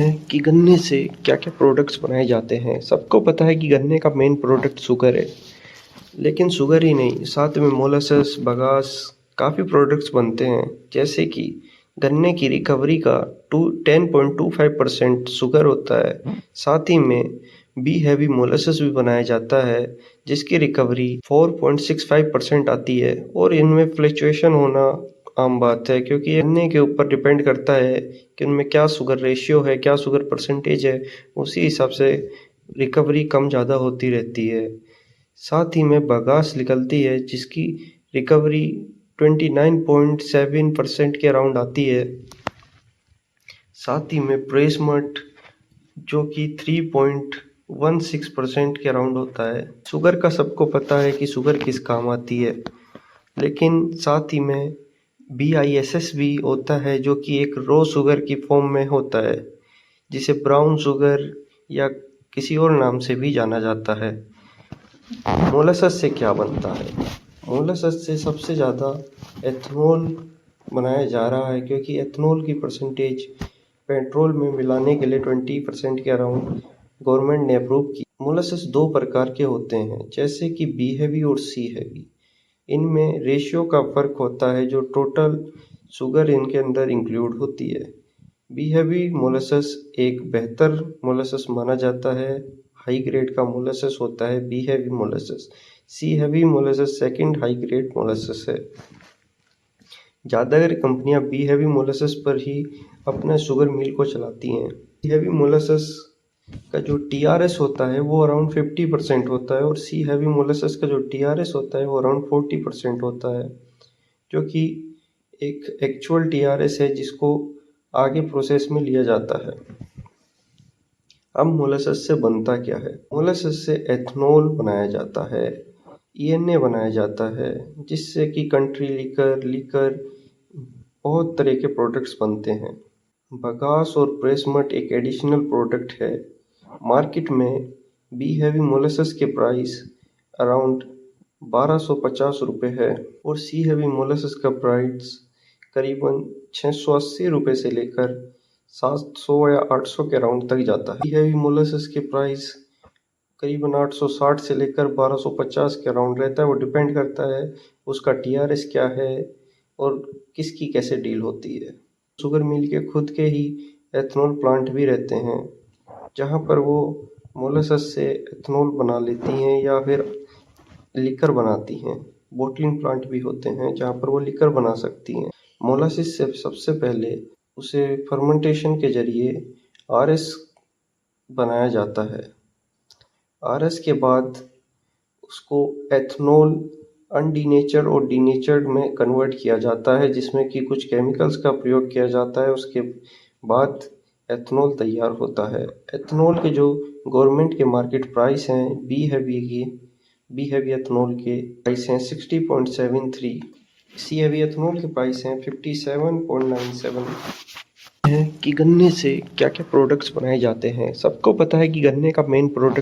हैं कि गन्ने से क्या-क्या प्रोडक्ट्स बनाए जाते हैं। सबको पता है कि गन्ने का मेन प्रोडक्ट शुगर है, लेकिन शुगर ही नहीं, साथ में मोलासेस, बगास काफ़ी प्रोडक्ट्स बनते हैं। जैसे कि गन्ने की रिकवरी का 10.25% शुगर होता है। साथ ही में बी हैवी मोलासेस भी बनाया जाता है, जिसकी रिकवरी 4.65% आती है। और इनमें फ्लक्चुएशन होना आम बात है, क्योंकि ये गन्ने के ऊपर डिपेंड करता है कि उनमें क्या शुगर रेशियो है, क्या शुगर परसेंटेज है। उसी हिसाब से रिकवरी कम ज़्यादा होती रहती है। साथ ही में बगास निकलती है, जिसकी रिकवरी 29.7% के अराउंड आती है। साथ ही में प्रेस मट जो कि 3.16% के अराउंड होता है। शुगर का सबको पता है कि शुगर किस काम आती है, लेकिन साथ ही में BISS भी होता है, जो कि एक रो शुगर की फॉर्म में होता है, जिसे ब्राउन शुगर या किसी और नाम से भी जाना जाता है। मोलासेस से क्या बनता है? मोलासेस से सबसे ज़्यादा एथनॉल बनाया जा रहा है, क्योंकि एथनॉल की परसेंटेज पेट्रोल में मिलाने के लिए 20% के अराउंड गवर्नमेंट ने अप्रूव की। मोलासेस दो प्रकार के होते हैं, जैसे कि बी हैवी और सी हैवी। इनमें रेशियो का फर्क होता है, जो टोटल शुगर इनके अंदर इंक्लूड होती है। बी हैवी मोलासेस एक बेहतर मोलासेस माना जाता है, हाई ग्रेड का मोलासेस होता है B heavy molasses. C heavy molasses second high grade molasses है। ज़्यादातर कंपनियां बी हैवी मोलासेस पर ही अपना शुगर मिल को चलाती हैं। बी हैवी मोलासेस का जो TRS होता है वो अराउंड 50% होता है, और सी हैवी मोलासेस का जो TRS होता है वो अराउंड 40% होता है, जो कि एक एक्चुअल TRS है जिसको आगे प्रोसेस में लिया जाता है। अब मोलासेस से बनता क्या है? मोलासेस से एथनॉल बनाया जाता है, ENA बनाया जाता है, जिससे कि कंट्री लिकर बहुत तरह के प्रोडक्ट्स बनते हैं। बगास और प्रेस मट एक एडिशनल प्रोडक्ट है। मार्केट में बी हैवी मोलासेस के प्राइस अराउंड 1250 रुपये है, और सी हैवी मोलासेस का प्राइस करीबन 680 रुपये से लेकर 700 या 800 के अराउंड तक जाता है। बी हैवी मोलासेस के प्राइस करीबन 860 से लेकर 1250 के अराउंड रहता है। वो डिपेंड करता है उसका TRS क्या है और किसकी कैसे डील होती है। शुगर मिल के खुद के ही एथनॉल प्लांट भी रहते हैं, जहाँ पर वो मोलासेस से एथनॉल बना लेती हैं या फिर लिकर बनाती हैं। बोटलिंग प्लांट भी होते हैं, जहाँ पर वो लिकर बना सकती हैं। मोलासेस से सबसे पहले उसे फर्मेंटेशन के जरिए RS बनाया जाता है। RS के बाद उसको एथनॉल अनडीनेचर्ड और डीनेचर्ड में कन्वर्ट किया जाता है, जिसमें कि कुछ केमिकल्स का प्रयोग किया जाता है। उसके बाद एथनॉल तैयार होता है। एथनॉल के जो गवर्नमेंट के मार्केट प्राइस हैं बी हैवी एथनॉल के प्राइस हैं 60.73। सी हैवी एथनॉल के प्राइस हैं 57.97। है कि गन्ने से क्या-क्या प्रोडक्ट्स बनाए जाते हैं। सबको पता है कि गन्ने का मेन प्रोडक्ट